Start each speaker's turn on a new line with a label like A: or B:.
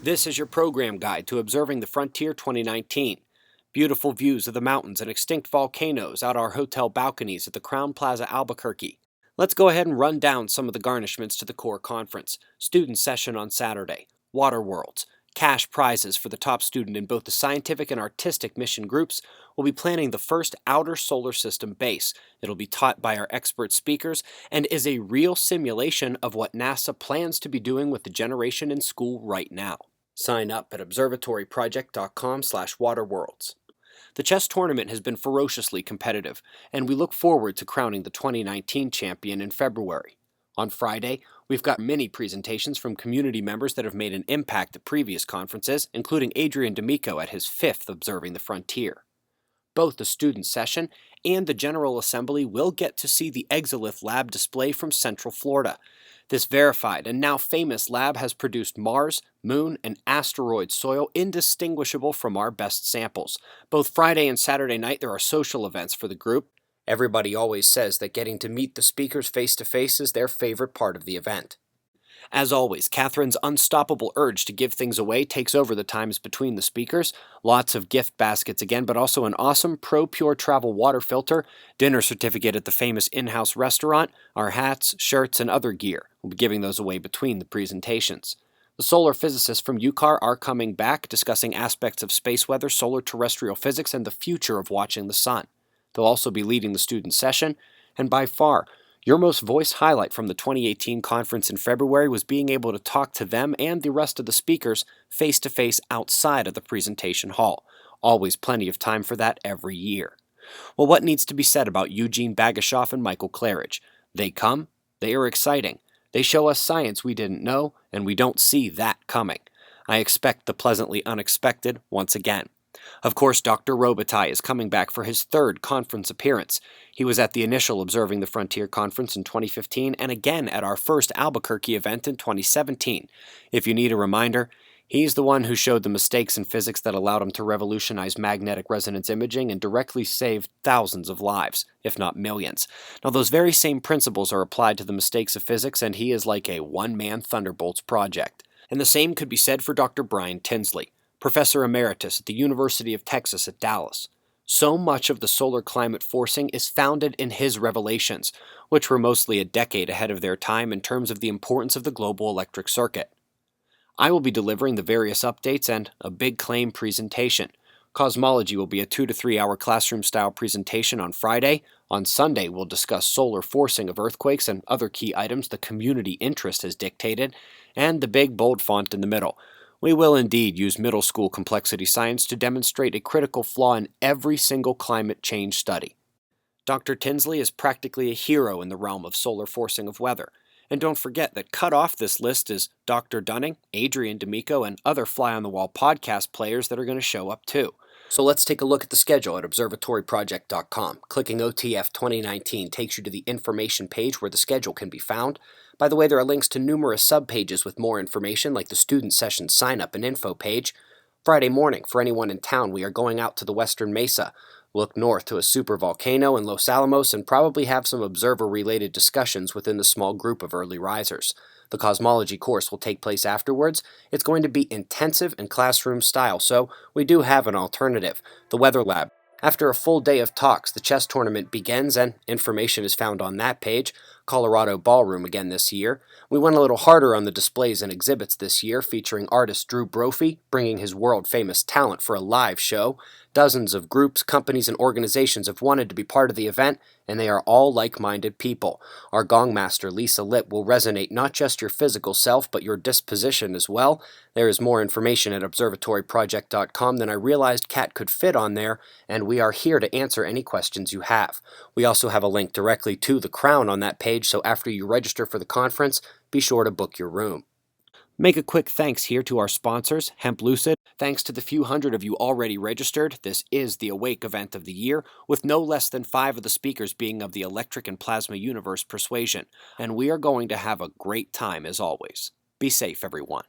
A: This is your program guide to observing the Frontier 2019. Beautiful views of the mountains and extinct volcanoes out our hotel balconies at the Crown Plaza Albuquerque. Let's go ahead and run down some of the garnishments to the core conference. Student session on Saturday. Water Worlds. Cash prizes for the top student in both the scientific and artistic mission groups. Will be planning the first outer solar system base. It'll be taught by our expert speakers and is a real simulation of what NASA plans to be doing with the generation in school right now. Sign up at observatoryproject.com/waterworlds. The chess tournament has been ferociously competitive, and we look forward to crowning the 2019 champion in February. On Friday, we've got many presentations from community members that have made an impact at previous conferences, including Adrian D'Amico at his 5th Observing the Frontier. Both the student session and the General Assembly will get to see the Exolith Lab display from Central Florida. This verified and now famous lab has produced Mars, Moon, and asteroid soil indistinguishable from our best samples. Both Friday and Saturday night there are social events for the group. Everybody always says that getting to meet the speakers face-to-face is their favorite part of the event. As always, Catherine's unstoppable urge to give things away takes over the times between the speakers. Lots of gift baskets again, but also an awesome Pro Pure Travel water filter, dinner certificate at the famous in-house restaurant, our hats, shirts, and other gear. We'll be giving those away between the presentations. The solar physicists from UCAR are coming back, discussing aspects of space weather, solar terrestrial physics, and the future of watching the sun. They'll also be leading the student session, and by far, your most voiced highlight from the 2018 conference in February was being able to talk to them and the rest of the speakers face-to-face outside of the presentation hall. Always plenty of time for that every year. Well, what needs to be said about Eugene Bagashoff and Michael Claridge? They come, they are exciting. They show us science we didn't know, and we don't see that coming. I expect the pleasantly unexpected once again. Of course, Dr. Robitaille is coming back for his 3rd conference appearance. He was at the initial Observing the Frontier conference in 2015 and again at our first Albuquerque event in 2017. If you need a reminder, he's the one who showed the mistakes in physics that allowed him to revolutionize magnetic resonance imaging and directly saved thousands of lives, if not millions. Now, those very same principles are applied to the mistakes of physics, and he is like a one-man Thunderbolts project. And the same could be said for Dr. Brian Tinsley, Professor Emeritus at the University of Texas at Dallas. So much of the solar climate forcing is founded in his revelations, which were mostly a decade ahead of their time in terms of the importance of the global electric circuit. I will be delivering the various updates and a big claim presentation. Cosmology will be a 2 to 3 hour classroom-style presentation on Friday. On Sunday, we'll discuss solar forcing of earthquakes and other key items the community interest has dictated, and the big bold font in the middle. We will indeed use middle school complexity science to demonstrate a critical flaw in every single climate change study. Dr. Tinsley is practically a hero in the realm of solar forcing of weather. And don't forget that cut off this list is Dr. Dunning, Adrian D'Amico, and other fly-on-the-wall podcast players that are going to show up too. So let's take a look at the schedule at observatoryproject.com. Clicking OTF 2019 takes you to the information page where the schedule can be found. By the way, there are links to numerous subpages with more information, like the student session sign-up and info page. Friday morning, for anyone in town, we are going out to the Western Mesa. Look north to a supervolcano in Los Alamos and probably have some observer-related discussions within the small group of early risers. The cosmology course will take place afterwards. It's going to be intensive and classroom style, so we do have an alternative, the weather lab. After a full day of talks, the chess tournament begins and information is found on that page. Colorado Ballroom again this year. We went a little harder on the displays and exhibits this year, featuring artist Drew Brophy bringing his world-famous talent for a live show. Dozens of groups, companies, and organizations have wanted to be part of the event, and they are all like-minded people. Our gongmaster, Lisa Lipp, will resonate not just your physical self, but your disposition as well. There is more information at observatoryproject.com than I realized Kat could fit on there, and we are here to answer any questions you have. We also have a link directly to the crown on that page, so after you register for the conference, be sure to book your room. Make a quick thanks here to our sponsors, Hemp Lucid. Thanks to the few hundred of you already registered, this is the Awake event of the year, with no less than 5 of the speakers being of the electric and plasma universe persuasion, and we are going to have a great time as always. Be safe, everyone.